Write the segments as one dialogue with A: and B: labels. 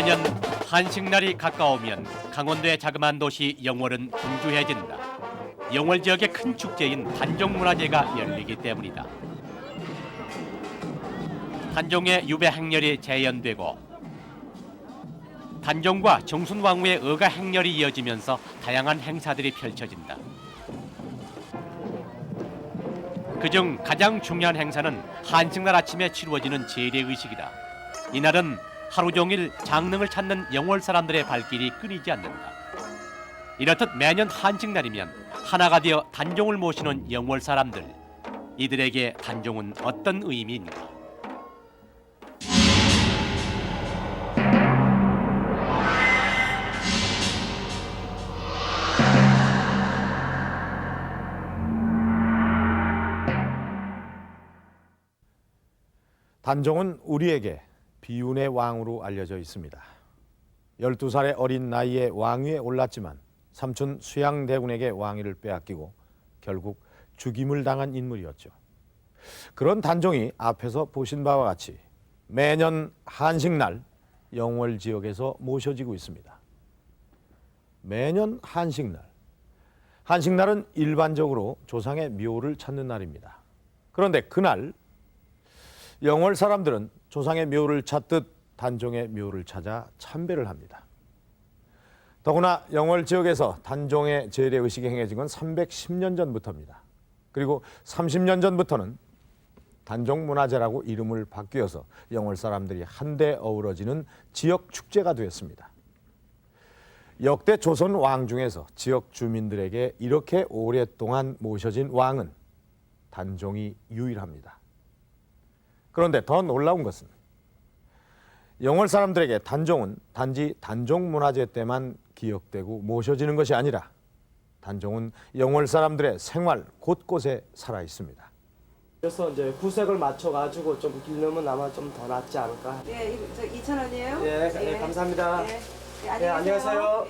A: 매년 한식날이 가까우면 강원도의 자그마한 도시 영월은 분주해진다. 영월 지역의 큰 축제인 단종문화제가 열리기 때문이다. 단종의 유배 행렬이 재연되고 단종과 정순왕후의 의가 행렬이 이어지면서 다양한 행사들이 펼쳐진다. 그중 가장 중요한 행사는 한식날 아침에 치루어지는 재래의식이다. 이날은 하루 종일 장릉을 찾는 영월 사람들의 발길이 끊이지 않는다. 이렇듯 매년 한식날이면 하나가 되어 단종을 모시는 영월 사람들. 이들에게 단종은 어떤 의미인가?
B: 단종은 우리에게 비운의 왕으로 알려져 있습니다. 12살의 어린 나이에 왕위에 올랐지만 삼촌 수양대군에게 왕위를 빼앗기고 결국 죽임을 당한 인물이었죠. 그런 단종이 앞에서 보신 바와 같이 매년 한식날 영월 지역에서 모셔지고 있습니다. 매년 한식날. 한식날은 일반적으로 조상의 묘를 찾는 날입니다. 그런데 그날 영월 사람들은 조상의 묘를 찾듯 단종의 묘를 찾아 참배를 합니다. 더구나 영월 지역에서 단종의 재래의식이 행해진 건 310년 전부터입니다. 그리고 30년 전부터는 단종문화제라고 이름을 바뀌어서 영월 사람들이 한데 어우러지는 지역 축제가 되었습니다. 역대 조선 왕 중에서 지역 주민들에게 이렇게 오랫동안 모셔진 왕은 단종이 유일합니다. 그런데 더 놀라운 것은 영월 사람들에게 단종은 단지 단종문화제 때만 기억되고 모셔지는 것이 아니라 단종은 영월 사람들의 생활 곳곳에 살아 있습니다.
C: 그래서 이제 구색을 맞춰가지고 좀 기르면 아마 좀 더 낫지 않을까.
D: 예, 저 2,000원이에요?
C: 예, 감사합니다.
D: 예,
C: 안녕하세요.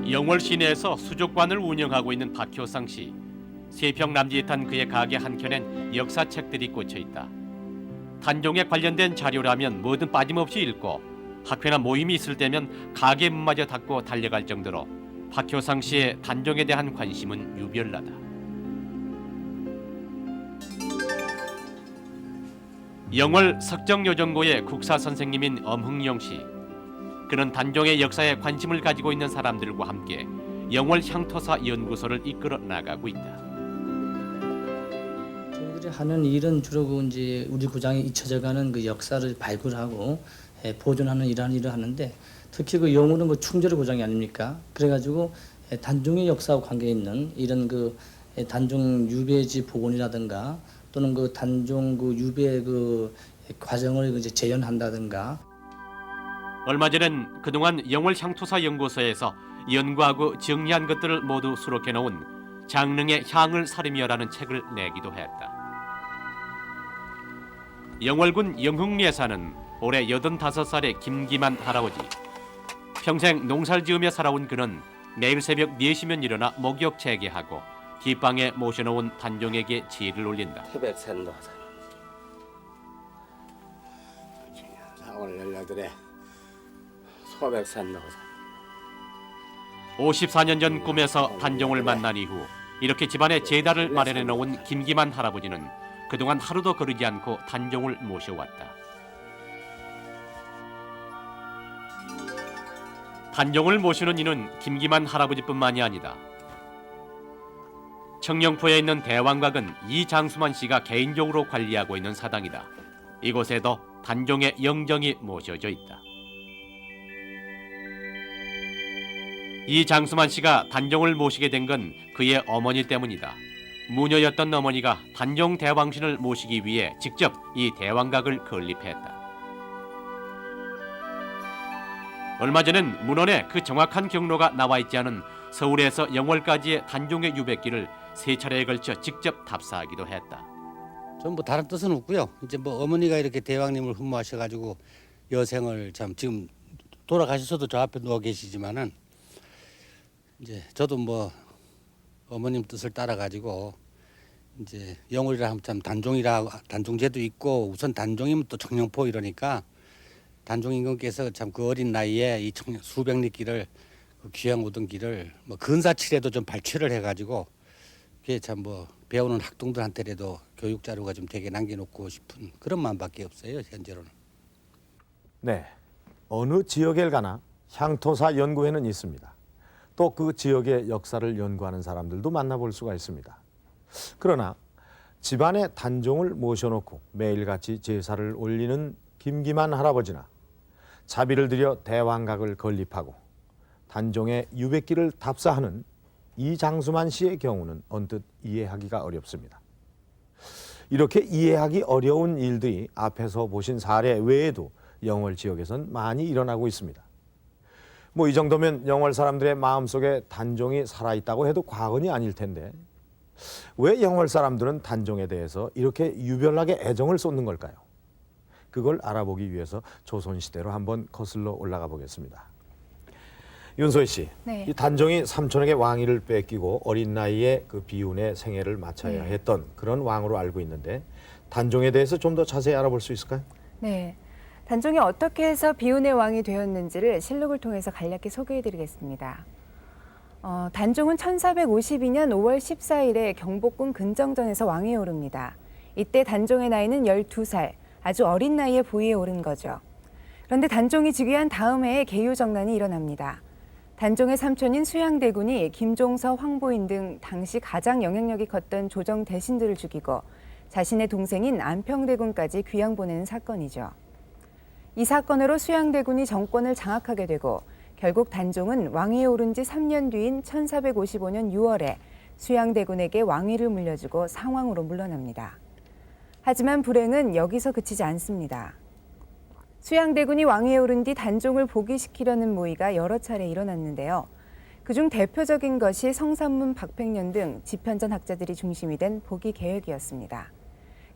D: 예.
A: 영월 시내에서 수족관을 운영하고 있는 박효상 씨. 세평 남짓한 그의 가게 한켠엔 역사책들이 꽂혀 있다. 단종에 관련된 자료라면 뭐든 빠짐없이 읽고 학회나 모임이 있을 때면 가게 문마저 닫고 달려갈 정도로 박효상 씨의 단종에 대한 관심은 유별나다. 영월 석정여정고의 국사 선생님인 엄흥영 씨. 그는 단종의 역사에 관심을 가지고 있는 사람들과 함께 영월 향토사 연구소를 이끌어 나가고 있다.
E: 저희들이 하는 일은 주로 그 이제 우리 구장에 잊혀져가는 그 역사를 발굴하고 보존하는 이러한 일을 하는데 특히 그 영월은 그 충절의 고장이 아닙니까? 그래가지고 단종의 역사와 관계 있는 이런 그 단종 유배지 복원이라든가 또는 그 단종 그 유배 그 과정을 이제 재현한다든가.
A: 얼마 전엔 그동안 영월 향토사 연구소에서 연구하고 정리한 것들을 모두 수록해 놓은 장릉의 향을 사르며라는 책을 내기도 했다. 영월군 영흥리에 사는 올해 85살의 김기만 할아버지. 평생 농사를 지으며 살아온 그는 매일 새벽 4시면 일어나 목욕 재개하고 뒷방에 모셔놓은 단종에게 지혜를 올린다.
F: 태백산도사 4월 18일에 소백산도사
A: 54년 전 꿈에서 단종을 만난 이후 이렇게 집안에 제단을 마련해 놓은 김기만 할아버지는 그동안 하루도 거르지 않고 단종을 모셔왔다. 단종을 모시는 이는 김기만 할아버지뿐만이 아니다. 청령포에 있는 대왕각은 이장수만 씨가 개인적으로 관리하고 있는 사당이다. 이곳에도 단종의 영정이 모셔져 있다. 이장수만 씨가 단종을 모시게 된 건 그의 어머니 때문이다. 무녀였던 어머니가 단종 대왕신을 모시기 위해 직접 이 대왕각을 건립했다. 얼마 전엔 문헌에 그 정확한 경로가 나와 있지 않은 서울에서 영월까지의 단종의 유배길을 3차례에 걸쳐 직접 답사하기도 했다.
F: 전 뭐 다른 뜻은 없고요. 이제 뭐 어머니가 이렇게 대왕님을 흠모하셔가지고 여생을 참 지금 돌아가셔서도 저 앞에 누워 계시지만은 이제 저도 뭐 어머님 뜻을 따라가지고 이제 영월이라 하면 참 단종제도 있고 우선 단종이면 또 청령포 이러니까 단종 임금께서 참 그 어린 나이에 이 수백 리 길을 그 귀양 오던 길을 뭐 근사치레도 좀 발췌를 해가지고 그게 참 뭐 배우는 학동들한테라도 교육 자료가 좀 되게 남겨놓고 싶은 그런 마음밖에 없어요 현재로는.
B: 네, 어느 지역에 가나 향토사 연구회는 있습니다. 또 그 지역의 역사를 연구하는 사람들도 만나볼 수가 있습니다. 그러나 집안에 단종을 모셔놓고 매일같이 제사를 올리는 김기만 할아버지나 자비를 들여 대왕각을 건립하고 단종의 유백기를 답사하는 이장수만 씨의 경우는 언뜻 이해하기가 어렵습니다. 이렇게 이해하기 어려운 일들이 앞에서 보신 사례 외에도 영월 지역에선 많이 일어나고 있습니다. 뭐 이 정도면 영월 사람들의 마음속에 단종이 살아있다고 해도 과언이 아닐 텐데 왜 영월 사람들은 단종에 대해서 이렇게 유별나게 애정을 쏟는 걸까요? 그걸 알아보기 위해서 조선시대로 한번 거슬러 올라가 보겠습니다. 윤소희 씨,
G: 네.
B: 이 단종이 삼촌에게 왕위를 뺏기고 어린 나이에 그 비운의 생애를 마쳐야 했던 그런 왕으로 알고 있는데 단종에 대해서 좀 더 자세히 알아볼 수 있을까요?
G: 네. 단종이 어떻게 해서 비운의 왕이 되었는지를 실록을 통해서 간략히 소개해드리겠습니다. 단종은 1452년 5월 14일에 경복궁 근정전에서 왕위에 오릅니다. 이때 단종의 나이는 12살, 아주 어린 나이에 보위에 오른 거죠. 그런데 단종이 즉위한 다음 해에 계유정난이 일어납니다. 단종의 삼촌인 수양대군이 김종서, 황보인 등 당시 가장 영향력이 컸던 조정 대신들을 죽이고 자신의 동생인 안평대군까지 귀양 보내는 사건이죠. 이 사건으로 수양대군이 정권을 장악하게 되고 결국 단종은 왕위에 오른 지 3년 뒤인 1455년 6월에 수양대군에게 왕위를 물려주고 상왕으로 물러납니다. 하지만 불행은 여기서 그치지 않습니다. 수양대군이 왕위에 오른 뒤 단종을 복위시키려는 모의가 여러 차례 일어났는데요. 그중 대표적인 것이 성산문, 박팽년 등 집현전 학자들이 중심이 된 복위 계획이었습니다.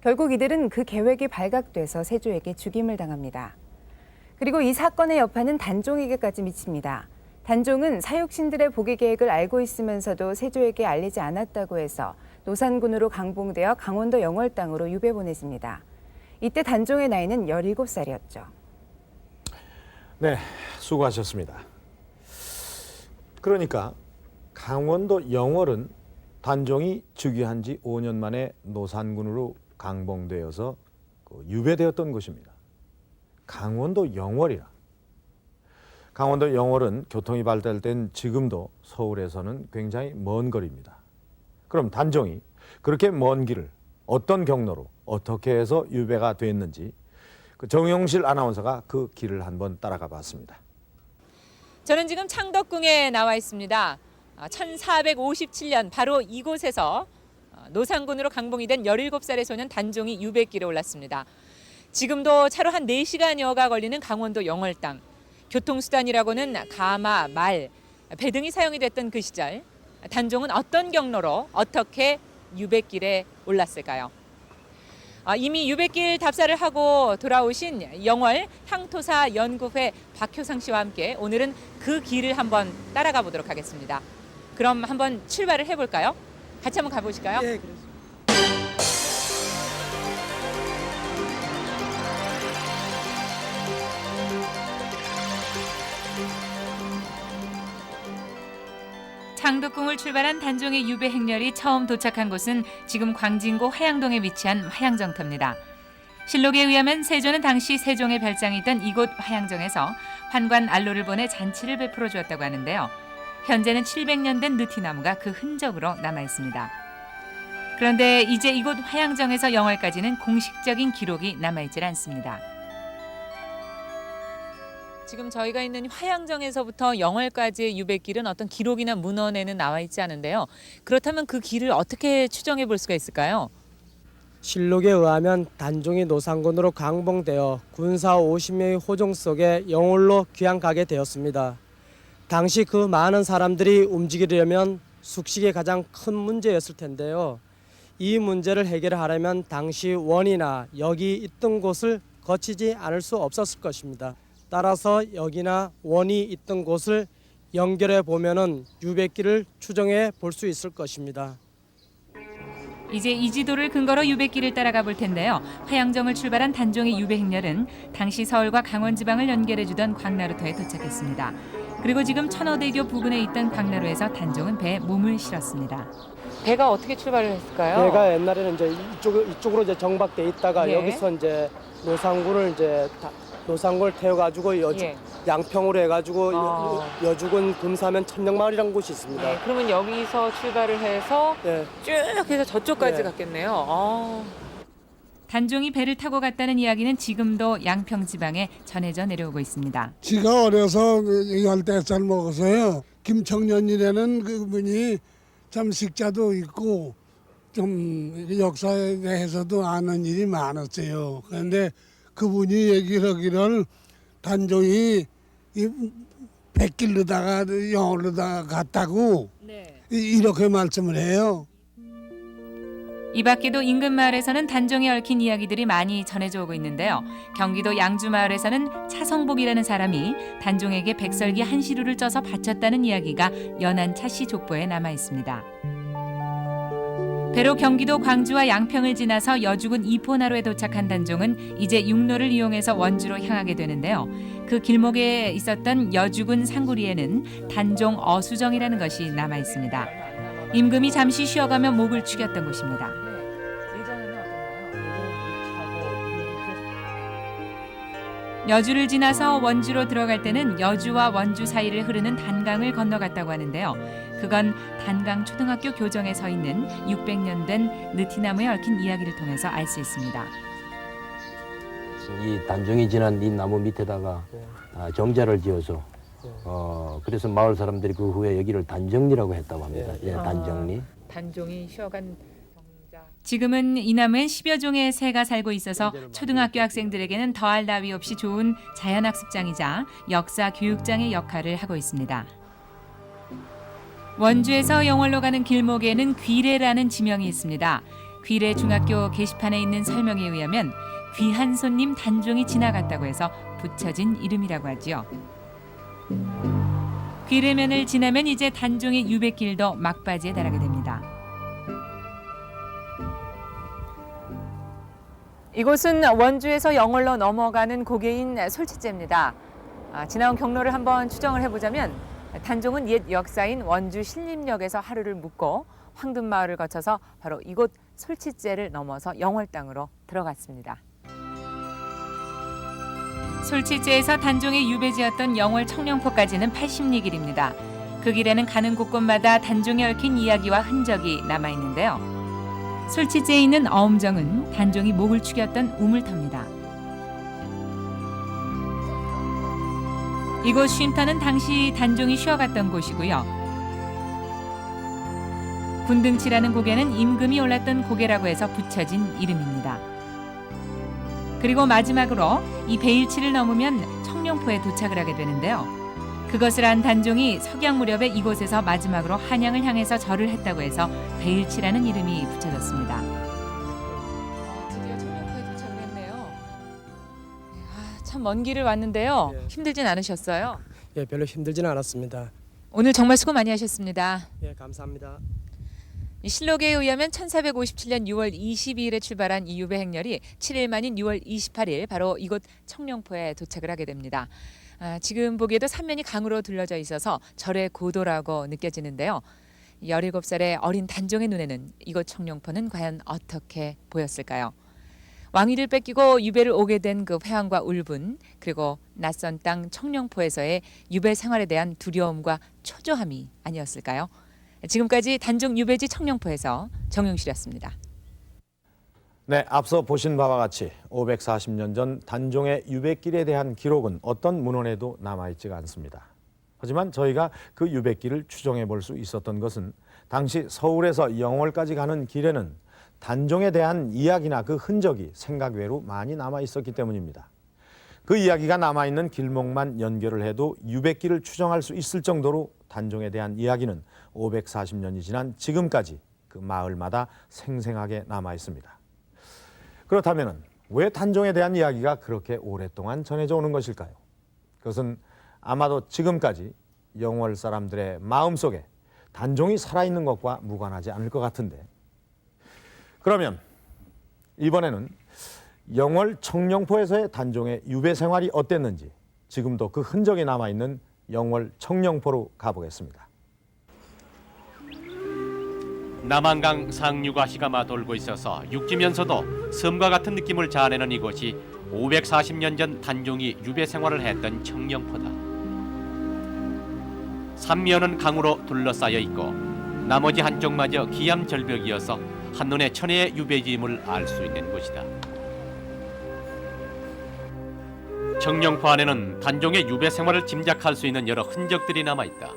G: 결국 이들은 그 계획이 발각돼서 세조에게 죽임을 당합니다. 그리고 이 사건의 여파는 단종에게까지 미칩니다. 단종은 사육신들의 복위 계획을 알고 있으면서도 세조에게 알리지 않았다고 해서 노산군으로 강봉되어 강원도 영월 땅으로 유배 보냈습니다. 이때 단종의 나이는 17살이었죠.
B: 네, 수고하셨습니다. 그러니까 강원도 영월은 단종이 즉위한 지 5년 만에 노산군으로 강봉되어서 유배되었던 곳입니다. 강원도 영월이라. 강원도 영월은 교통이 발달된 지금도 서울에서는 굉장히 먼 거리입니다. 그럼 단종이 그렇게 먼 길을 어떤 경로로 어떻게 해서 유배가 됐는지 정용실 아나운서가 그 길을 한번 따라가 봤습니다.
H: 저는 지금 창덕궁에 나와 있습니다. 1457년 바로 이곳에서 노산군으로 강봉이 된 17살의 소년 단종이 유배길에 올랐습니다. 지금도 차로 한 4시간여가 걸리는 강원도 영월 땅. 교통수단이라고는 가마, 말, 배 등이 사용이 됐던 그 시절 단종은 어떤 경로로 어떻게 유배길에 올랐을까요? 이미 유배길 답사를 하고 돌아오신 영월 향토사 연구회 박효상 씨와 함께 오늘은 그 길을 한번 따라가 보도록 하겠습니다. 그럼 한번 출발을 해볼까요? 같이 한번 가보실까요?
C: 예, 그렇습니다.
H: 창덕궁을 출발한 단종의 유배 행렬이 처음 도착한 곳은 지금 광진구 화양동에 위치한 화양정터입니다. 실록에 의하면 세조는 당시 세종의 별장이 있던 이곳 화양정에서 환관 알로를 보내 잔치를 베풀어 주었다고 하는데요. 현재는 700년 된 느티나무가 그 흔적으로 남아 있습니다. 그런데 이제 이곳 화양정에서 영월까지는 공식적인 기록이 남아있질 않습니다. 지금 저희가 있는 화양정에서부터 영월까지의 유배길은 어떤 기록이나 문헌에는 나와 있지 않은데요. 그렇다면 그 길을 어떻게 추정해 볼 수가 있을까요?
C: 실록에 의하면 단종이 노산군으로 강봉되어 군사 50명의 호종 속에 영월로 귀양 가게 되었습니다. 당시 그 많은 사람들이 움직이려면 숙식이 가장 큰 문제였을 텐데요. 이 문제를 해결하려면 당시 원이나 역이 있던 곳을 거치지 않을 수 없었을 것입니다. 따라서 역이나 원이 있던 곳을 연결해 보면은 유배길을 추정해 볼 수 있을 것입니다.
H: 이제 이 지도를 근거로 유백길을 따라가 볼 텐데요. 화양정을 출발한 단종의 유배 행렬은 당시 서울과 강원 지방을 연결해주던 광나루터에 도착했습니다. 그리고 지금 천호대교 부근에 있던 광나루에서 단종은 배에 몸을 실었습니다. 배가 어떻게 출발을 했을까요?
C: 배가 옛날에는 이제 이쪽으로 이제 정박돼 있다가
H: 예.
C: 여기서 이제 노상군을 태워가지고
H: 예.
C: 양평으로 해가지고 여주군 금사면 천령마을이라는 곳이 있습니다.
H: 네, 그러면 여기서 출발을 해서
C: 예.
H: 쭉 해서 저쪽까지
C: 네.
H: 갔겠네요. 단종이 배를 타고 갔다는 이야기는 지금도 양평 지방에 전해져 내려오고 있습니다.
I: 지가 어려서 14살 먹어서요. 김청년이라는 그분이 참 식자도 있고 좀 역사에 대해서도 아는 일이 많았어요. 그런데 그분이 얘기를 하기를 단종이 백길로다가 영월로다가 갔다고 이렇게 말씀을 해요.
H: 이 밖에도 인근 마을에서는 단종에 얽힌 이야기들이 많이 전해져 오고 있는데요. 경기도 양주 마을에서는 차성복이라는 사람이 단종에게 백설기 한 시루를 쪄서 바쳤다는 이야기가 연안 차씨 족보에 남아 있습니다. 배로 경기도 광주와 양평을 지나서 여주군 이포나루에 도착한 단종은 이제 육로를 이용해서 원주로 향하게 되는데요. 그 길목에 있었던 여주군 상구리에는 단종 어수정이라는 것이 남아 있습니다. 임금이 잠시 쉬어가며 목을 축였던 곳입니다. 여주를 지나서 원주로 들어갈 때는 여주와 원주 사이를 흐르는 단강을 건너갔다고 하는데요. 그건 단강 초등학교 교정에 서 있는 600년 된 느티나무에 얽힌 이야기를 통해서 알 수 있습니다.
J: 이 단종이 지난 이 나무 밑에다가 정자를 지어서 그래서 마을 사람들이 그 후에 여기를 단정리라고 했다고 합니다. 예, 단정리.
H: 단종이 쉬어간 정자. 지금은 이 나무엔 10여 종의 새가 살고 있어서 초등학교 학생들에게는 더할 나위 없이 좋은 자연학습장이자 역사 교육장의 역할을 하고 있습니다. 원주에서 영월로 가는 길목에는 귀례라는 지명이 있습니다. 귀례 중학교 게시판에 있는 설명에 의하면 귀한 손님 단종이 지나갔다고 해서 붙여진 이름이라고 하지요. 귀례면을 지나면 이제 단종의 유백길도 막바지에 달하게 됩니다. 이곳은 원주에서 영월로 넘어가는 고개인 솔치제입니다. 지나온 경로를 한번 추정을 해보자면 단종은 옛 역사인 원주 신림역에서 하루를 묵고 황금마을을 거쳐서 바로 이곳 솔치제를 넘어서 영월 땅으로 들어갔습니다. 솔치제에서 단종의 유배지였던 영월 청령포까지는 80리길입니다. 그 길에는 가는 곳곳마다 단종에 얽힌 이야기와 흔적이 남아있는데요. 솔치제에 있는 어음정은 단종이 목을 축였던 우물터입니다. 이곳 쉼터는 당시 단종이 쉬어갔던 곳이고요. 군등치라는 고개는 임금이 올랐던 고개라고 해서 붙여진 이름입니다. 그리고 마지막으로 이 베일치를 넘으면 청룡포에 도착을 하게 되는데요. 그것을 안 단종이 석양 무렵에 이곳에서 마지막으로 한양을 향해서 절을 했다고 해서 베일치라는 이름이 붙여졌습니다. 드디어 청룡포에 도착을 했네요. 참 먼 길을 왔는데요. 힘들진 않으셨어요?
C: 예, 별로 힘들지는 않았습니다.
H: 오늘 정말 수고 많이 하셨습니다.
C: 예, 감사합니다.
H: 이 실록에 의하면 1457년 6월 22일에 출발한 이 유배 행렬이 7일 만인 6월 28일 바로 이곳 청룡포에 도착을 하게 됩니다. 지금 보기에도 삼면이 강으로 둘러져 있어서 절의 고도라고 느껴지는데요. 17살의 어린 단종의 눈에는 이곳 청룡포는 과연 어떻게 보였을까요? 왕위를 뺏기고 유배를 오게 된 그 회황과 울분, 그리고 낯선 땅 청룡포에서의 유배 생활에 대한 두려움과 초조함이 아니었을까요? 지금까지 단종 유배지 청룡포에서 정용실이었습니다.
B: 네, 앞서 보신 바와 같이 540년 전 단종의 유배길에 대한 기록은 어떤 문헌에도 남아있지가 않습니다. 하지만 저희가 그 유배길을 추정해 볼 수 있었던 것은 당시 서울에서 영월까지 가는 길에는 단종에 대한 이야기나 그 흔적이 생각 외로 많이 남아 있었기 때문입니다. 그 이야기가 남아있는 길목만 연결을 해도 유배길을 추정할 수 있을 정도로 단종에 대한 이야기는 540년이 지난 지금까지 그 마을마다 생생하게 남아 있습니다. 그렇다면 왜 단종에 대한 이야기가 그렇게 오랫동안 전해져 오는 것일까요? 그것은 아마도 지금까지 영월 사람들의 마음속에 단종이 살아있는 것과 무관하지 않을 것 같은데, 그러면 이번에는 영월 청령포에서의 단종의 유배 생활이 어땠는지 지금도 그 흔적이 남아있는 영월 청령포로 가보겠습니다.
A: 남한강 상류가 희가마 돌고 있어서 육지면서도 섬과 같은 느낌을 자아내는 이곳이 540년 전 단종이 유배 생활을 했던 청령포다. 삼면은 강으로 둘러싸여 있고 나머지 한쪽마저 기암 절벽이어서 한눈에 천혜의 유배지임을 알 수 있는 곳이다. 청령포 안에는 단종의 유배 생활을 짐작할 수 있는 여러 흔적들이 남아있다.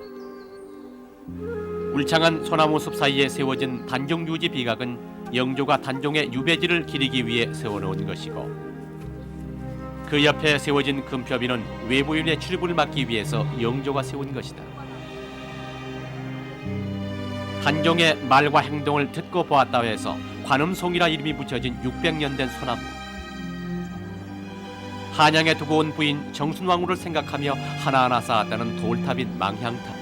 A: 울창한 소나무 숲 사이에 세워진 단종 유지 비각은 영조가 단종의 유배지를 기리기 위해 세워놓은 것이고, 그 옆에 세워진 금표비는 외부인의 출입을 막기 위해서 영조가 세운 것이다. 단종의 말과 행동을 듣고 보았다 해서 관음송이라 이름이 붙여진 600년 된 소나무. 한양에 두고 온 부인 정순왕후를 생각하며 하나하나 쌓았다는 돌탑인 망향탑.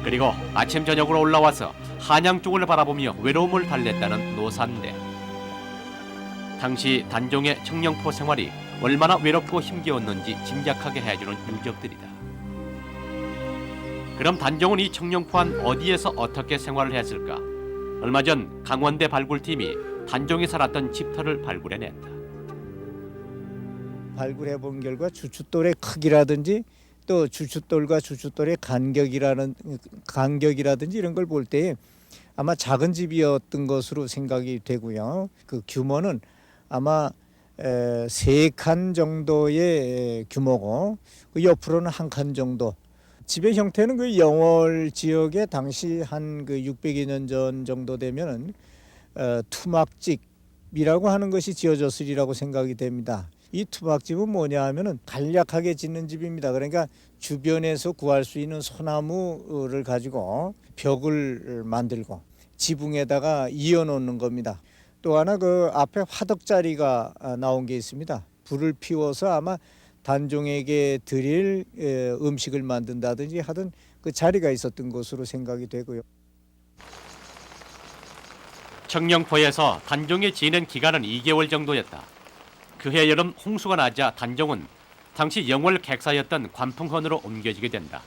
A: 그리고 아침 저녁으로 올라와서 한양 쪽을 바라보며 외로움을 달랬다는 노산대. 당시 단종의 청령포 생활이 얼마나 외롭고 힘겨웠는지 짐작하게 해주는 유적들이다. 그럼 단종은 이 청령포 안 어디에서 어떻게 생활을 했을까? 얼마 전 강원대 발굴팀이 단종이 살았던 집터를 발굴해냈다.
K: 발굴해 본 결과 주춧돌의 크기라든지 또 주춧돌과 주춧돌의 간격이라든지 이런 걸 볼 때 아마 작은 집이었던 것으로 생각이 되고요. 그 규모는 아마 3칸 정도의 규모고 그 옆으로는 1칸 정도. 집의 형태는 그 영월 지역에 당시 한 그 600여 년 전 정도 되면은 투막집이라고 하는 것이 지어졌으리라고 생각이 됩니다. 이 투막집은 뭐냐 하면은 간략하게 짓는 집입니다. 그러니까 주변에서 구할 수 있는 소나무를 가지고 벽을 만들고 지붕에다가 이어놓는 겁니다. 또 하나 그 앞에 화덕자리가 나온 게 있습니다. 불을 피워서 아마 단종에게 드릴 음식을 만든다든지 하던 그 자리가 있었던 것으로 생각이 되고요.
A: 청령포에서 단종이 지낸 기간은 2개월 정도였다. 그해 여름 홍수가 나자 단종은 당시 영월 객사였던 관풍헌으로 옮겨지게 된다.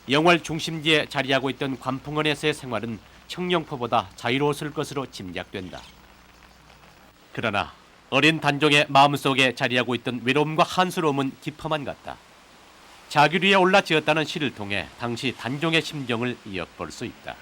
A: 영월 중심지에 자리하고 있던 관풍헌에서의 생활은 청령포보다 자유로웠을 것으로 짐작된다. 그러나 어린 단종의 마음속에 자리하고 있던 외로움과 한스러움은 깊어만 갔다. 자기 위에 올라 지었다는 시를 통해 당시 단종의 심정을 엿볼 수 있다.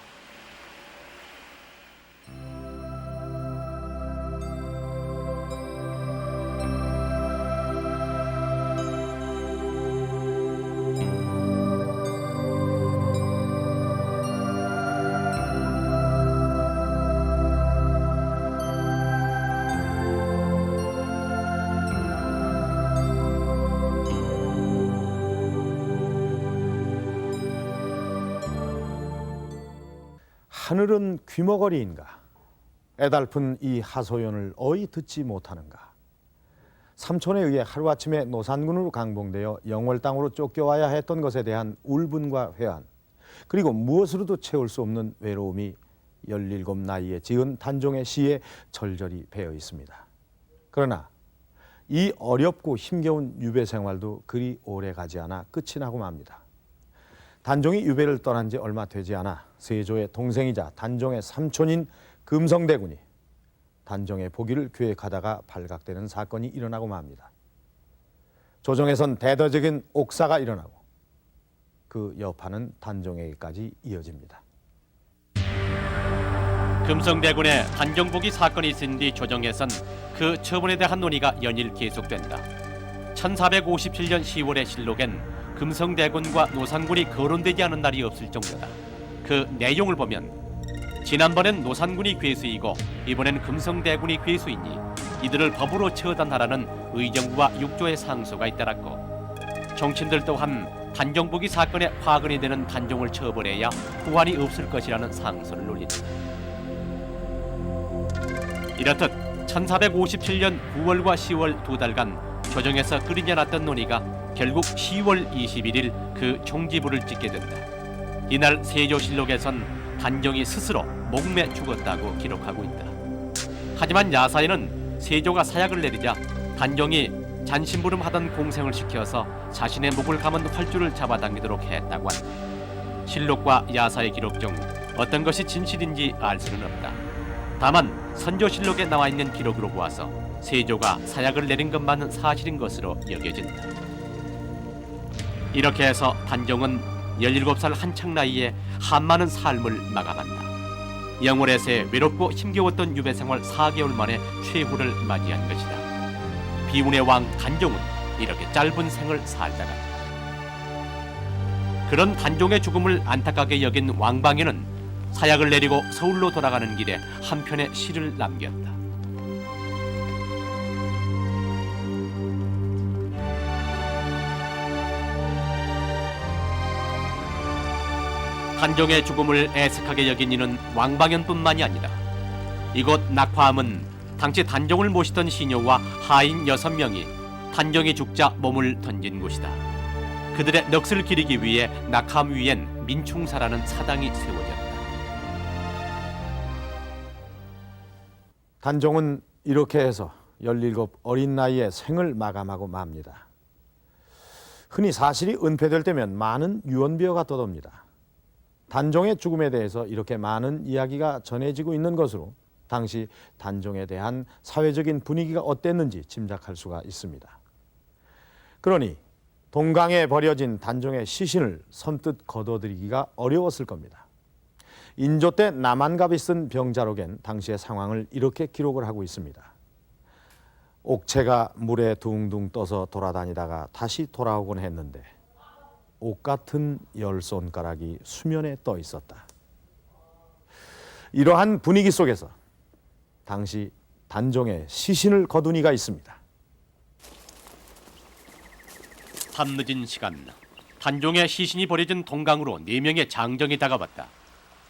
B: 하늘은 귀머거리인가? 애달픈 이 하소연을 어이 듣지 못하는가? 삼촌에 의해 하루아침에 노산군으로 강봉되어 영월 땅으로 쫓겨와야 했던 것에 대한 울분과 회한, 그리고 무엇으로도 채울 수 없는 외로움이 17 나이에 지은 단종의 시에 절절히 배어 있습니다. 그러나 이 어렵고 힘겨운 유배 생활도 그리 오래 가지 않아 끝이 나고 맙니다. 단종이 유배를 떠난 지 얼마 되지 않아 세조의 동생이자 단종의 삼촌인 금성대군이 단종의 포기를 계획하다가 발각되는 사건이 일어나고 맙니다. 조정에선 대대적인 옥사가 일어나고 그 여파는 단종에게까지 이어집니다.
A: 금성대군의 단종포기 사건이 있은 뒤 조정에선 그 처분에 대한 논의가 연일 계속된다. 1457년 10월의 실록엔 금성대군과 노산군이 거론되지 않은 날이 없을 정도다. 그 내용을 보면 지난번엔 노산군이 괴수이고 이번엔 금성대군이 괴수이니 이들을 법으로 처단하라는 의정부와 육조의 상소가 잇따랐고, 정치인들 또한 단종포기 사건에 화근이 되는 단종을 처벌해야 후환이 없을 것이라는 상소를 올린다. 이렇듯 1457년 9월과 10월 2달간 조정에서 끓이지 않았던 논의가 결국 10월 21일 그 종지부를 찍게 된다. 이날 세조실록에선 단종이 스스로 목매 죽었다고 기록하고 있다. 하지만 야사에는 세조가 사약을 내리자 단종이 잔심부름하던 공생을 시켜서 자신의 목을 감은 활주를 잡아당기도록 했다고 한다. 실록과 야사의 기록 중 어떤 것이 진실인지 알 수는 없다. 다만 선조실록에 나와 있는 기록으로 보아서 세조가 사약을 내린 것만은 사실인 것으로 여겨진다. 이렇게 해서 단종은 17살 한창 나이에 한많은 삶을 마감한다. 영월에서의 외롭고 힘겨웠던 유배 생활 4개월 만에 최후를 맞이한 것이다. 비운의 왕 단종은 이렇게 짧은 생을 살다가 그런 단종의 죽음을 안타깝게 여긴 왕방에는 사약을 내리고 서울로 돌아가는 길에 한 편의 시를 남겼다. 단종의 죽음을 애석하게 여긴 이는 왕방연뿐만이 아니라 이곳 낙화암은 당시 단종을 모시던 시녀와 하인 6명이 단종이 죽자 몸을 던진 곳이다. 그들의 넋을 기리기 위해 낙화암 위엔 민충사라는 사당이 세워졌다.
B: 단종은 이렇게 해서 17 어린 나이에 생을 마감하고 맙니다. 흔히 사실이 은폐될 때면 많은 유언비어가 떠돕니다. 단종의 죽음에 대해서 이렇게 많은 이야기가 전해지고 있는 것으로 당시 단종에 대한 사회적인 분위기가 어땠는지 짐작할 수가 있습니다. 그러니 동강에 버려진 단종의 시신을 선뜻 거둬들이기가 어려웠을 겁니다. 인조 때 남한갑이 쓴 병자록엔 당시의 상황을 이렇게 기록을 하고 있습니다. 옥체가 물에 둥둥 떠서 돌아다니다가 다시 돌아오곤 했는데 옥 같은 10손가락이 수면에 떠 있었다. 이러한 분위기 속에서 당시 단종의 시신을 거둔 이가 있습니다.
A: 밤늦은 시간, 단종의 시신이 버려진 동강으로 4명의 장정이 다가왔다.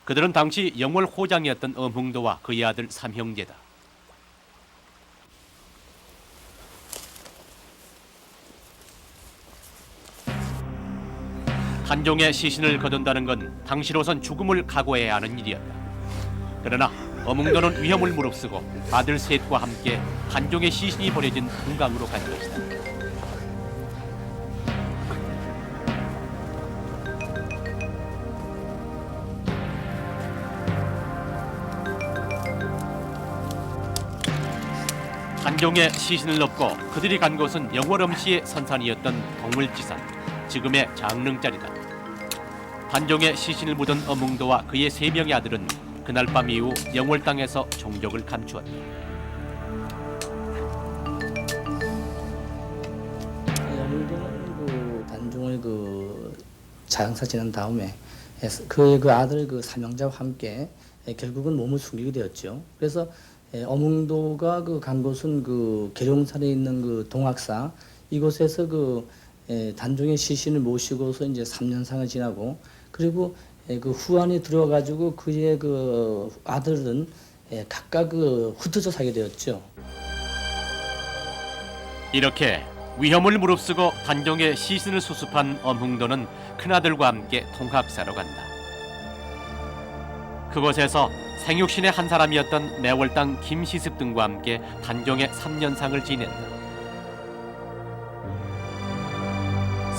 A: 그들은 당시 영월 호장이었던 엄흥도와 그의 아들 3형제다. 단종의 시신을 거둔다는 건 당시로선 죽음을 각오해야 하는 일이었다. 그러나 엄흥도는 위험을 무릅쓰고 아들 셋과 함께 단종의 시신이 버려진 동강으로 간 것이다. 단종의 시신을 넣고 그들이 간 곳은 영월엄씨의 선산이었던 동물지산, 지금의 장릉짜리다. 단종의 시신을 묻은 엄흥도와 그의 3명의 아들은 그날 밤 이후 영월 땅에서 종족을 감추었다.
E: 엄흥도는 그 단종을 장사 지난 다음에 그의 아들 삼형제와 함께 결국은 몸을 숨기게 되었죠. 그래서 엄흥도가 간 곳은 계룡산에 있는 동학사 이곳에서 단종의 시신을 모시고서 이제 3년상을 지나고 그리고 후안이 들어가지고 그의 아들은 각각 흩어져 살게 되었죠.
A: 이렇게 위험을 무릅쓰고 단종의 시신을 수습한 엄흥도는 큰아들과 함께 통학사로 간다. 그곳에서 생육신의 한 사람이었던 매월당 김시습 등과 함께 단종의 3년상을 지낸다.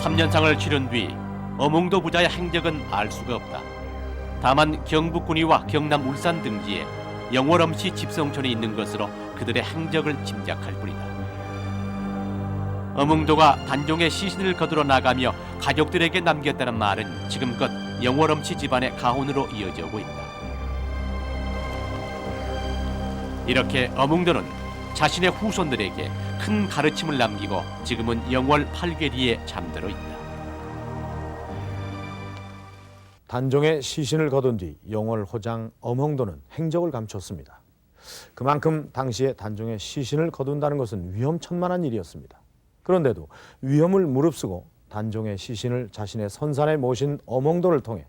A: 3년상을 치른 뒤 엄흥도 부자의 행적은 알 수가 없다. 다만 경북군위와 경남 울산 등지에 영월엄씨 집성촌이 있는 것으로 그들의 행적을 짐작할 뿐이다. 엄흥도가 단종의 시신을 거두러 나가며 가족들에게 남겼다는 말은 지금껏 영월엄씨 집안의 가훈으로 이어져 오고 있다. 이렇게 엄흥도는 자신의 후손들에게 큰 가르침을 남기고 지금은 영월 팔계리에 잠들어 있다.
B: 단종의 시신을 거둔 뒤 영월 호장 엄흥도는 행적을 감췄습니다. 그만큼 당시에 단종의 시신을 거둔다는 것은 위험천만한 일이었습니다. 그런데도 위험을 무릅쓰고 단종의 시신을 자신의 선산에 모신 엄흥도를 통해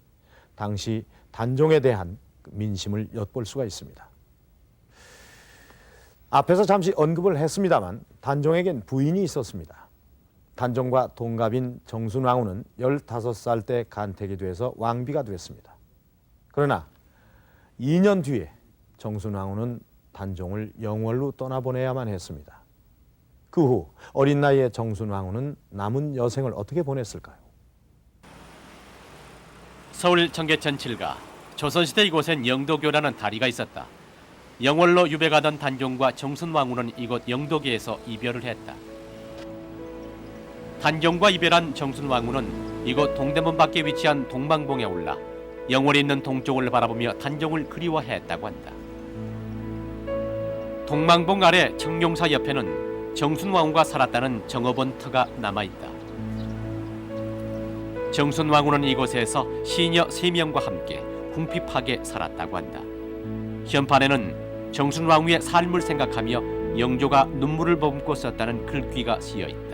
B: 당시 단종에 대한 민심을 엿볼 수가 있습니다. 앞에서 잠시 언급을 했습니다만 단종에겐 부인이 있었습니다. 단종과 동갑인 정순왕후는 15살 때 간택이 돼서 왕비가 됐습니다. 그러나 2년 뒤에 정순왕후는 단종을 영월로 떠나보내야만 했습니다. 그 후 어린 나이에 정순왕후는 남은 여생을 어떻게 보냈을까요?
A: 서울 청계천 7가 조선시대 이곳엔 영도교라는 다리가 있었다. 영월로 유배가던 단종과 정순왕후는 이곳 영도교에서 이별을 했다. 단종과 이별한 정순왕후는 이곳 동대문 밖에 위치한 동방봉에 올라 영월에 있는 동쪽을 바라보며 단종을 그리워했다고 한다. 동방봉 아래 청룡사 옆에는 정순왕후가 살았다는 정업원 터가 남아있다. 정순왕후는 이곳에서 시녀 3명과 함께 궁핍하게 살았다고 한다. 현판에는 정순왕후의 삶을 생각하며 영조가 눈물을 머금고 썼다는 글귀가 쓰여 있다.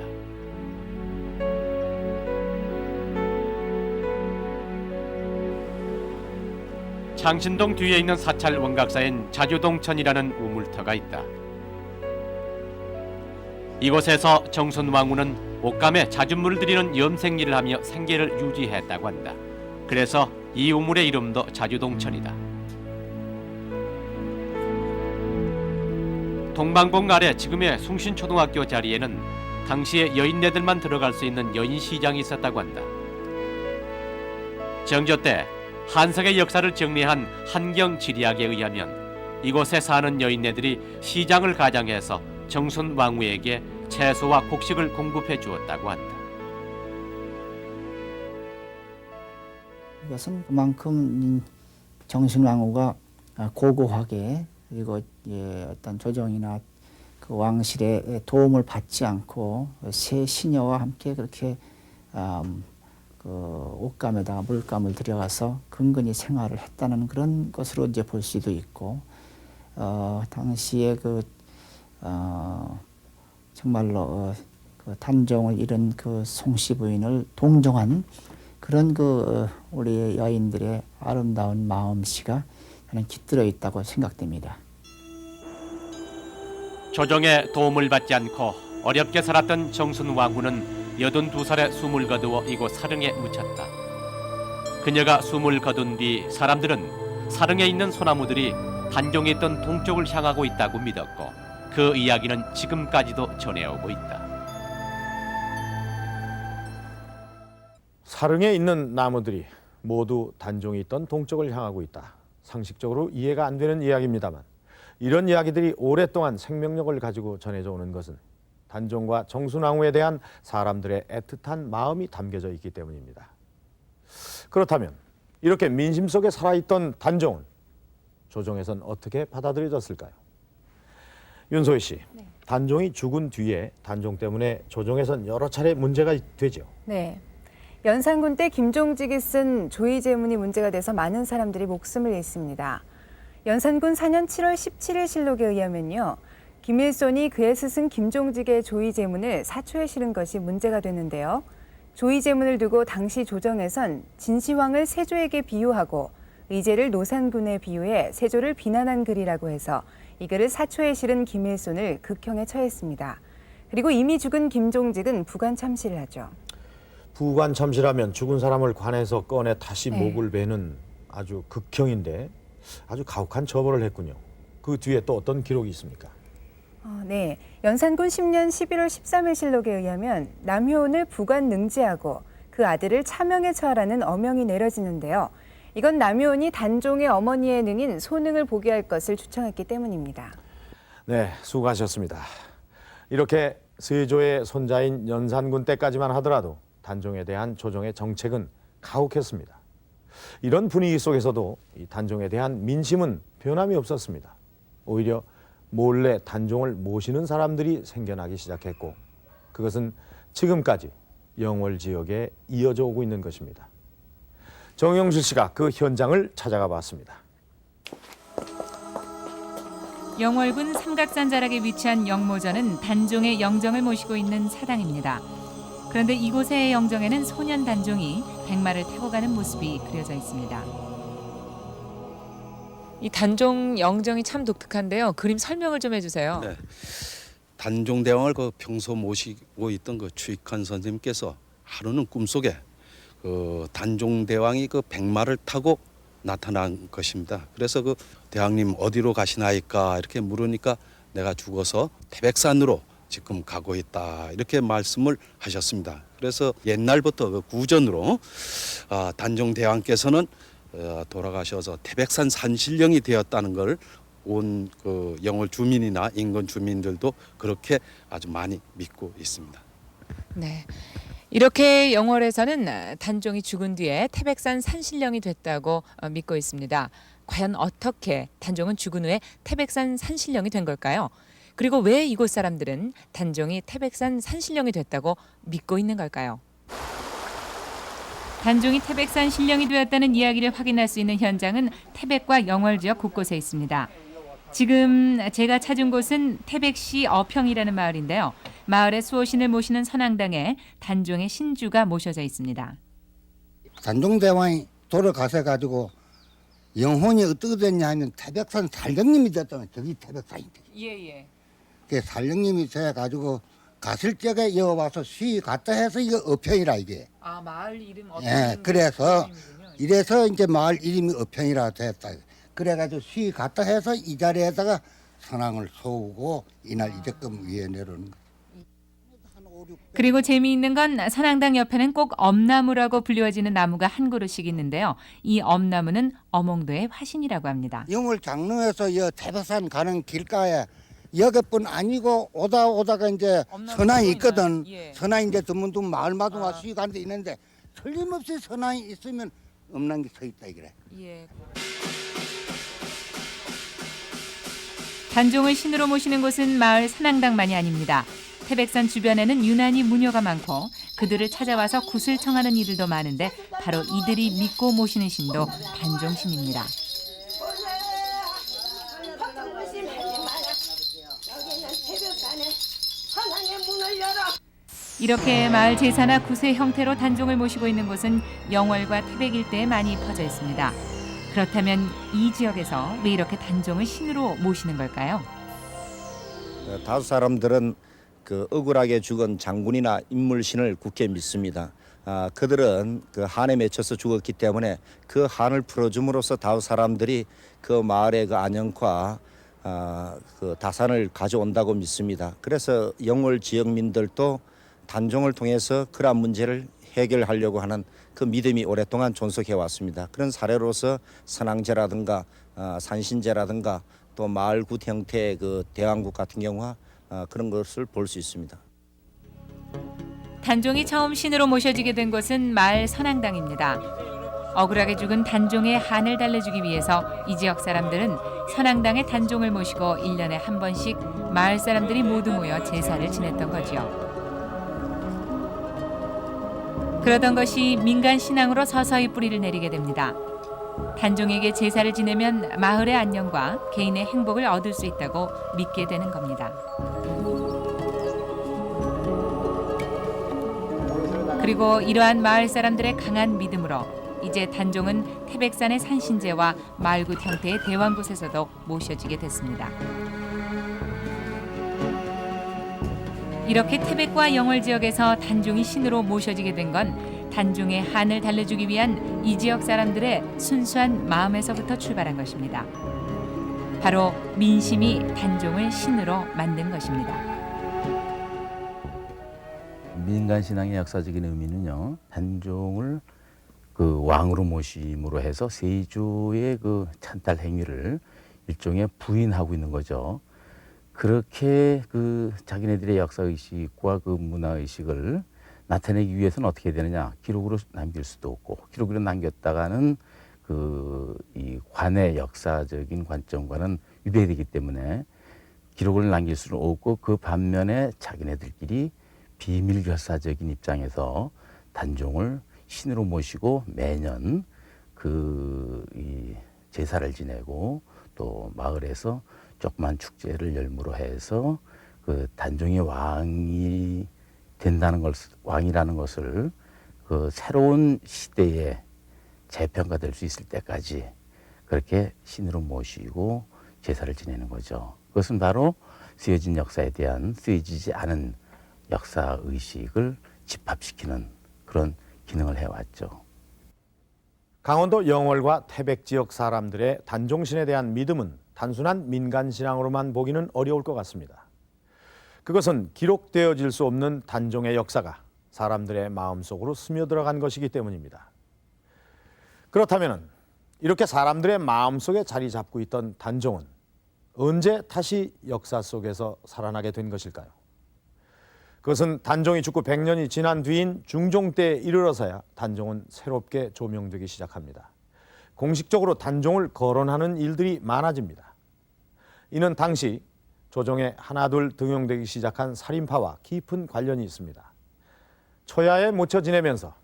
A: 창신동 뒤에 있는 사찰 원각사엔 자주동천이라는 우물터가 있다. 이곳에서 정순왕후는 옷감에 자주물을 들이는 염색일을 하며 생계를 유지했다고 한다. 그래서 이 우물의 이름도 자주동천이다. 동방봉 아래 지금의 숭신초등학교 자리에는 당시에 여인네들만 들어갈 수 있는 여인시장이 있었다고 한다. 정조 때 한석의 역사를 정리한 한경지리학에 의하면 이곳에 사는 여인네들이 시장을 가장해서 정순왕후에게 채소와 곡식을 공급해 주었다고 한다.
L: 이것은 그만큼 정순왕후가 고고하게 그리고 어떤 조정이나 그 왕실의 도움을 받지 않고 새 시녀와 함께 그렇게 그 옷감에다가 물감을 들여가서 근근히 생활을 했다는 그런 것으로 이제 볼 수도 있고, 당시에 정말로 그 단종을 잃은 그 송씨 부인을 동정한 그런 우리 여인들의 아름다운 마음씨가 저는 깃들어 있다고 생각됩니다.
A: 조정의 도움을 받지 않고 어렵게 살았던 정순왕후는 82살에 숨을 거두어 이곳 사릉에 묻혔다. 그녀가 숨을 거둔 뒤 사람들은 사릉에 있는 소나무들이 단종이 있던 동쪽을 향하고 있다고 믿었고 그 이야기는 지금까지도 전해오고 있다.
B: 사릉에 있는 나무들이 모두 단종이 있던 동쪽을 향하고 있다. 상식적으로 이해가 안 되는 이야기입니다만 이런 이야기들이 오랫동안 생명력을 가지고 전해져 오는 것은 단종과 정순왕후에 대한 사람들의 애틋한 마음이 담겨져 있기 때문입니다. 그렇다면 이렇게 민심 속에 살아있던 단종은 조정에선 어떻게 받아들여졌을까요? 윤소희 씨,
G: 네.
B: 단종이 죽은 뒤에 단종 때문에 조정에선 여러 차례 문제가 되죠.
G: 네. 연산군 때 김종직이 쓴 조의제문이 문제가 돼서 많은 사람들이 목숨을 잃습니다. 연산군 4년 7월 17일 실록에 의하면요. 김일손이 그의 스승 김종직의 조의제문을 사초에 실은 것이 문제가 됐는데요. 조의제문을 두고 당시 조정에선 진시황을 세조에게 비유하고 의제를 노산군에 비유해 세조를 비난한 글이라고 해서 이 글을 사초에 실은 김일손을 극형에 처했습니다. 그리고 이미 죽은 김종직은 부관 참시를 하죠.
B: 부관 참시라면 죽은 사람을 관에서 꺼내 다시 목을 베는 아주 극형인데 아주 가혹한 처벌을 했군요. 그 뒤에 또 어떤 기록이 있습니까?
G: 네. 연산군 10년 11월 13일 실록에 의하면 남효은을 부관 능지하고 그 아들을 차명에 처하라는 어명이 내려지는데요. 이건 남효은이 단종의 어머니의 능인 소능을 보게 할 것을 주청했기 때문입니다.
B: 네, 수고하셨습니다. 이렇게 세조의 손자인 연산군 때까지만 하더라도 단종에 대한 조정의 정책은 가혹했습니다. 이런 분위기 속에서도 이 단종에 대한 민심은 변함이 없었습니다. 오히려 몰래 단종을 모시는 사람들이 생겨나기 시작했고 그것은 지금까지 영월 지역에 이어져 오고 있는 것입니다. 정영실 씨가 그 현장을 찾아가 봤습니다.
H: 영월군 삼각산 자락에 위치한 영모전은 단종의 영정을 모시고 있는 사당입니다. 그런데 이곳의 영정에는 소년 단종이 백마를 타고 가는 모습이 그려져 있습니다. 이 단종 영정이 참 독특한데요. 그림 설명을 좀 해주세요.
M: 네. 단종대왕을 평소 모시고 있던 추익환 선생님께서 하루는 꿈속에 단종대왕이 백마를 타고 나타난 것입니다. 그래서 그 대왕님 어디로 가시나이까 이렇게 물으니까 내가 죽어서 태백산으로 지금 가고 있다 이렇게 말씀을 하셨습니다. 그래서 옛날부터 그 구전으로 단종 대왕께서는 돌아가셔서 태백산 산신령이 되었다는 걸 온 그 영월 주민이나 인근 주민들도 그렇게 아주 많이 믿고 있습니다.
H: 네. 이렇게 영월에서는 단종이 죽은 뒤에 태백산 산신령이 됐다고 믿고 있습니다. 과연 어떻게 단종은 죽은 후에 태백산 산신령이 된 걸까요? 그리고 왜 이곳 사람들은 단종이 태백산 산신령이 됐다고 믿고 있는 걸까요? 단종이 태백산 신령이 되었다는 이야기를 확인할 수 있는 현장은 태백과 영월 지역 곳곳에 있습니다. 지금 제가 찾은 곳은 태백시 어평이라는 마을인데요. 마을에 수호신을 모시는 선앙당에 단종의 신주가 모셔져 있습니다.
N: 단종대왕이 돌아가셔 가지고 영혼이 어떻게 됐냐 하면 태백산 산령님이 됐다면 저기 태백산인데.
H: 예예.
N: 그 산령님이 돼 가지고 갔을 적에 여기 와서 시위 갔다 해서 이거 어평이라 이게.
H: 아 마을 이름 어평.
N: 예, 그래서 이래서 이제 마을 이름이 어평이라 됐다. 그래가지고 시위 갔다 해서 이 자리에다가 선앙을 쏘고 이날 이제금 위에 내려오는 거.
H: 그리고 재미있는 건 선앙당 옆에는 꼭 엄나무라고 불리워지는 나무가 한 그루씩 있는데요. 이 엄나무는 어몽도의 화신이라고 합니다.
N: 영월 장릉에서 여 태백산 가는 길가에 여기뿐 아니고 오다가 이제 선앙이 있거든.
H: 예.
N: 선앙이 이제 드문드문 마을마다 와 시위 가는 데 있는데 틀림없이 선앙이 있으면 없는 게 서 있다 이래.
H: 예. 단종을 신으로 모시는 곳은 마을 선앙당만이 아닙니다. 태백산 주변에는 유난히 무녀가 많고 그들을 찾아와서 굿을 청하는 이들도 많은데 바로 이들이 믿고 모시는 신도 단종신입니다. 이렇게 마을 제사나 굿의 형태로 단종을 모시고 있는 곳은 영월과 태백 일대에 많이 퍼져 있습니다. 그렇다면 이 지역에서 왜 이렇게 단종을 신으로 모시는 걸까요?
J: 다수 사람들은 그 억울하게 죽은 장군이나 인물신을 굳게 믿습니다. 그들은 그 한에 맺혀서 죽었기 때문에 그 한을 풀어줌으로써 다수 사람들이 그 마을의 그 안영과 그 다산을 가져온다고 믿습니다. 그래서 영월 지역민들도 단종을 통해서 그러한 문제를 해결하려고 하는 그 믿음이 오랫동안 존속해 왔습니다. 그런 사례로서 선앙제라든가 산신제라든가 또 마을굿 형태의 그 대왕굿 같은 경우와 그런 것을 볼 수 있습니다.
H: 단종이 처음 신으로 모셔지게 된 곳은 마을 선앙당입니다. 억울하게 죽은 단종의 한을 달래주기 위해서 이 지역 사람들은 선앙당에 단종을 모시고 1년에 한 번씩 마을 사람들이 모두 모여 제사를 지냈던 거지요. 그러던 것이 민간 신앙으로 서서히 뿌리를 내리게 됩니다. 단종에게 제사를 지내면 마을의 안녕과 개인의 행복을 얻을 수 있다고 믿게 되는 겁니다. 그리고 이러한 마을 사람들의 강한 믿음으로 이제 단종은 태백산의 산신제와 마을굿 형태의 대왕굿에서도 모셔지게 됐습니다. 이렇게 태백과 영월 지역에서 단종이 신으로 모셔지게 된 건 단종의 한을 달래주기 위한 이 지역 사람들의 순수한 마음에서부터 출발한 것입니다. 바로 민심이 단종을 신으로 만든 것입니다.
O: 민간 신앙의 역사적인 의미는요, 단종을 그 왕으로 모심으로 해서 세조의 그 찬탈 행위를 일종의 부인하고 있는 거죠. 그렇게 그 자기네들의 역사 의식과 그 문화 의식을 나타내기 위해서는 어떻게 되느냐? 기록으로 남길 수도 없고, 기록으로 남겼다가는 그 이 관의 역사적인 관점과는 위배되기 때문에 기록을 남길 수는 없고, 그 반면에 자기네들끼리 비밀 결사적인 입장에서 단종을 신으로 모시고 매년 그 이 제사를 지내고 또 마을에서 조그만 축제를 열무로 해서 그 단종이 왕이 된다는 걸, 왕이라는 것을 그 새로운 시대에 재평가될 수 있을 때까지 그렇게 신으로 모시고 제사를 지내는 거죠. 그것은 바로 쓰여진 역사에 대한 쓰여지지 않은 역사 의식을 집합시키는 그런 기능을 해왔죠.
B: 강원도 영월과 태백 지역 사람들의 단종신에 대한 믿음은 단순한 민간신앙으로만 보기는 어려울 것 같습니다. 그것은 기록되어질 수 없는 단종의 역사가 사람들의 마음속으로 스며들어간 것이기 때문입니다. 그렇다면 이렇게 사람들의 마음속에 자리 잡고 있던 단종은 언제 다시 역사 속에서 살아나게 된 것일까요? 그것은 단종이 죽고 100년이 지난 뒤인 중종 때에 이르러서야 단종은 새롭게 조명되기 시작합니다. 공식적으로 단종을 거론하는 일들이 많아집니다. 이는 당시 조정에 하나둘 등용되기 시작한 살인파와 깊은 관련이 있습니다. 초야에 묻혀 지내면서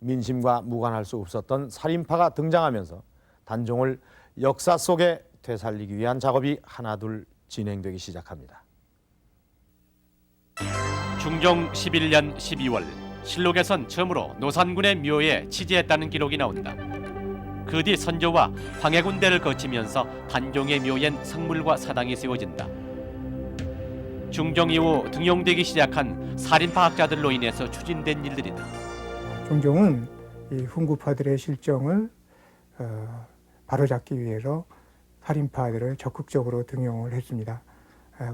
B: 민심과 무관할 수 없었던 살인파가 등장하면서 단종을 역사 속에 되살리기 위한 작업이 하나둘 진행되기 시작합니다.
A: 중종 11년 12월 실록에선 처음으로 노산군의 묘에 취재했다는 기록이 나온다. 그 뒤 선조와 황해군대를 거치면서 단종의 묘엔 성물과 사당이 세워진다. 중종 이후 등용되기 시작한 살인파 학자들로 인해서 추진된 일들이다.
P: 중종은 이 훈구파들의 실정을 바로잡기 위해서 살인파들을 적극적으로 등용을 했습니다.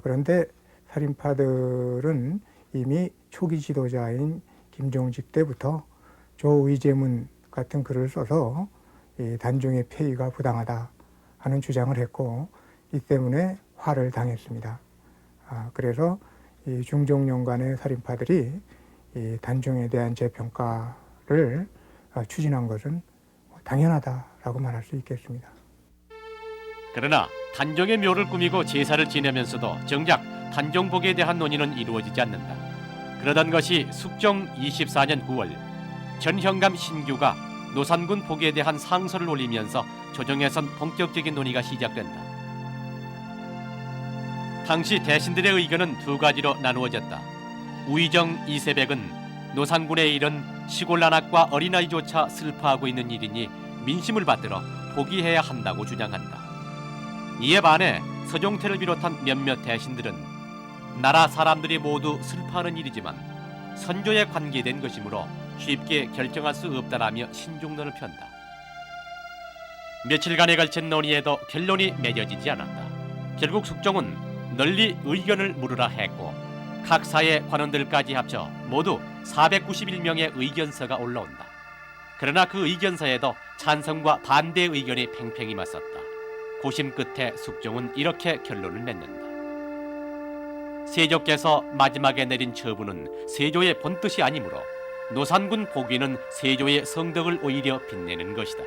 P: 그런데 살인파들은 이미 초기 지도자인 김종직 때부터 조의제문 같은 글을 써서 이 단종의 폐위가 부당하다 하는 주장을 했고 이 때문에 화를 당했습니다. 그래서 이 중종년간의 살인파들이 이 단종에 대한 재평가를 추진한 것은 당연하다라고 말할 수 있겠습니다.
A: 그러나 단종의 묘를 꾸미고 제사를 지내면서도 정작 단종복에 대한 논의는 이루어지지 않는다. 그러던 것이 숙종 24년 9월 전형감 신규가 노산군 복에 대한 상소를 올리면서 조정에선 본격적인 논의가 시작된다. 당시 대신들의 의견은 두 가지로 나누어졌다. 우의정 이세백은 노산군의 일은 시골 난학과 어린아이조차 슬퍼하고 있는 일이니 민심을 받들어 포기해야 한다고 주장한다. 이에 반해 서종태를 비롯한 몇몇 대신들은 나라 사람들이 모두 슬퍼하는 일이지만 선조에 관계된 것이므로 쉽게 결정할 수 없다라며 신중론을 편다. 며칠간에 걸친 논의에도 결론이 맺어지지 않았다. 결국 숙종은 널리 의견을 물으라 했고 각 사의 관원들까지 합쳐 모두 491명의 의견서가 올라온다. 그러나 그 의견서에도 찬성과 반대 의견이 팽팽히 맞섰다. 고심 끝에 숙종은 이렇게 결론을 맺는다. 세조께서 마지막에 내린 처분은 세조의 본뜻이 아니므로 노산군 복위는 세조의 성덕을 오히려 빛내는 것이다.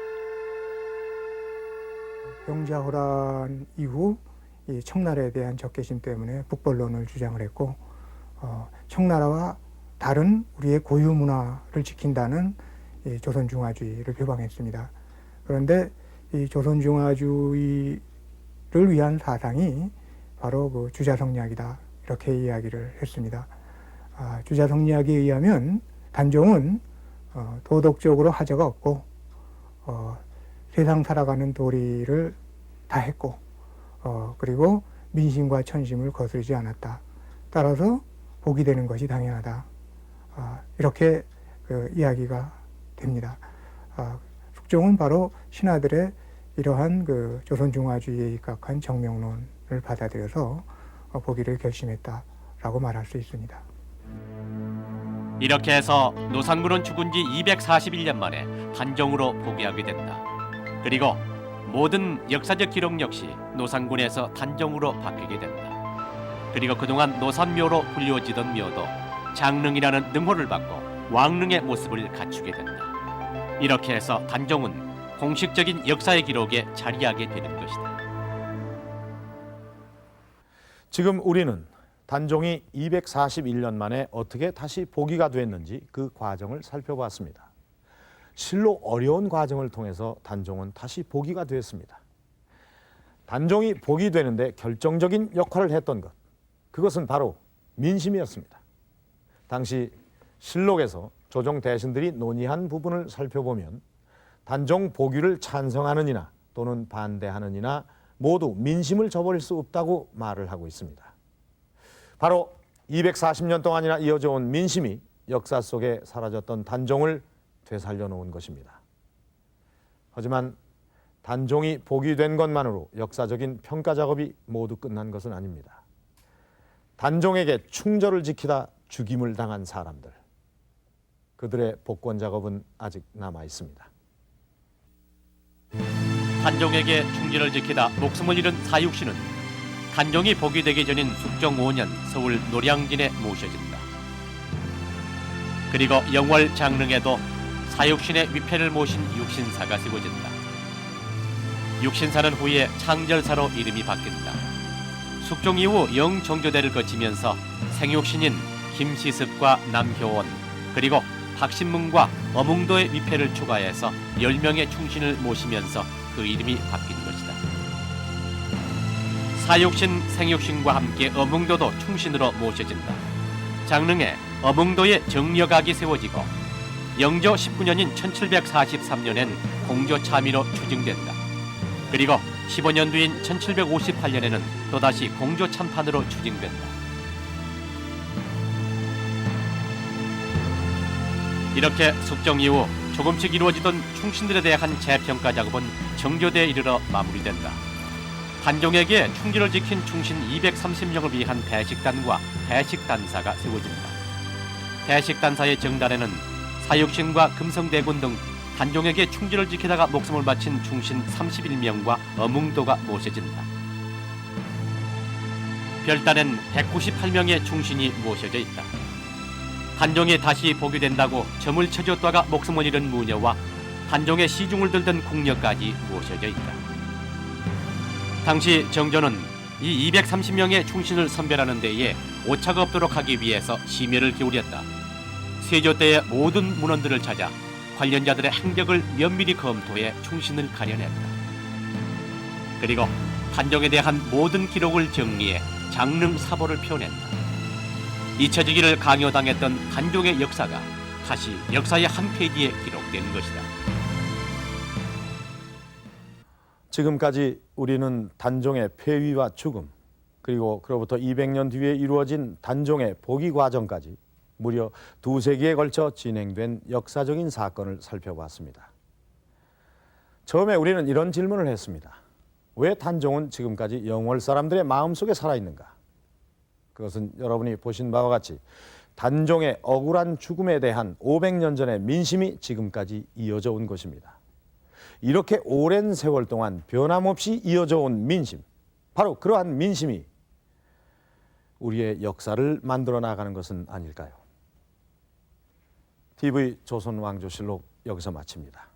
P: 영자호란 이후 이 청나라에 대한 적개심 때문에 북벌론을 주장을 했고 청나라와 다른 우리의 고유 문화를 지킨다는 이 조선중화주의를 표방했습니다. 그런데 이 조선중화주의를 위한 사상이 바로 그 주자성리학이다 이렇게 이야기를 했습니다. 주자성리학에 의하면 단종은 도덕적으로 하자가 없고 세상 살아가는 도리를 다 했고 그리고 민심과 천심을 거스르지 않았다. 따라서 복이 되는 것이 당연하다. 이렇게 그 이야기가 됩니다. 숙종은 바로 신하들의 이러한 그 조선중화주의에 입각한 정명론을 받아들여서 복위를 결심했다라고 말할 수 있습니다.
A: 이렇게 해서 노산군은 죽은 지 241년 만에 단종으로 복위하게 된다. 그리고 모든 역사적 기록 역시 노산군에서 단종으로 바뀌게 된다. 그리고 그동안 노산묘로 불리워지던 묘도 장릉이라는 능호를 받고 왕릉의 모습을 갖추게 된다. 이렇게 해서 단종은 공식적인 역사의 기록에 자리하게 되는 것이다.
B: 지금 우리는 단종이 241년 만에 어떻게 다시 복위가 됐는지 그 과정을 살펴봤습니다. 실로 어려운 과정을 통해서 단종은 다시 복위가 됐습니다. 단종이 복위 되는데 결정적인 역할을 했던 것, 그것은 바로 민심이었습니다. 당시 실록에서 조정 대신들이 논의한 부분을 살펴보면 단종 복위를 찬성하느니나 또는 반대하느니나 모두 민심을 저버릴 수 없다고 말을 하고 있습니다. 바로 240년 동안이나 이어져 온 민심이 역사 속에 사라졌던 단종을 되살려 놓은 것입니다. 하지만 단종이 복이 된 것만으로 역사적인 평가 작업이 모두 끝난 것은 아닙니다. 단종에게 충절을 지키다 죽임을 당한 사람들, 그들의 복권 작업은 아직 남아 있습니다.
A: 단종에게 충질을 지키다 목숨을 잃은 사육신은 단종이 복이 되기 전인 숙종 5년 서울 노량진에 모셔진다. 그리고 영월 장릉에도 사육신의 위패를 모신 육신사가 세워진다. 육신사는 후에 창절사로 이름이 바뀐다. 숙종 이후 영종조대를 거치면서 생육신인 김시습과 남효원 그리고 박신문과 어몽도의 위패를 추가해서 10명의 충신을 모시면서 그 이름이 바뀐 것이다. 사육신, 생육신과 함께 어몽도도 충신으로 모셔진다. 장릉에 어몽도의 정려각이 세워지고 영조 19년인 1743년엔 공조참의로 추증된다. 그리고 15년 뒤인 1758년에는 또다시 공조참판으로 추증된다. 이렇게 숙종 이후 조금씩 이루어지던 충신들에 대한 재평가 작업은 정조대에 이르러 마무리된다. 단종에게 충질을 지킨 충신 230명을 위한 배식단과 배식단사가 세워진다. 배식단사의 정단에는 사육신과 금성대군 등 단종에게 충질을 지키다가 목숨을 바친 충신 31명과 어몽도가 모셔진다. 별단엔 198명의 충신이 모셔져 있다. 단종이 다시 복위된다고 점을 쳐줬다가 목숨을 잃은 무녀와 단종의 시중을 들던 궁녀까지 모셔져 있다. 당시 정조는 이 230명의 충신을 선별하는 데에 오차가 없도록 하기 위해서 심혈을 기울였다. 세조 때의 모든 문헌들을 찾아 관련자들의 행적을 면밀히 검토해 충신을 가려냈다. 그리고 단종에 대한 모든 기록을 정리해 장릉 사보를 펴냈다. 잊혀지기를 강요당했던 단종의 역사가 다시 역사의 한 페이지에 기록된 것이다.
B: 지금까지 우리는 단종의 폐위와 죽음, 그리고 그로부터 200년 뒤에 이루어진 단종의 복위 과정까지 무려 2세기에 걸쳐 진행된 역사적인 사건을 살펴봤습니다. 처음에 우리는 이런 질문을 했습니다. 왜 단종은 지금까지 영월 사람들의 마음속에 살아있는가? 그것은 여러분이 보신 바와 같이 단종의 억울한 죽음에 대한 500년 전의 민심이 지금까지 이어져 온 것입니다. 이렇게 오랜 세월 동안 변함없이 이어져 온 민심, 바로 그러한 민심이 우리의 역사를 만들어 나가는 것은 아닐까요? TV 조선왕조실록 여기서 마칩니다.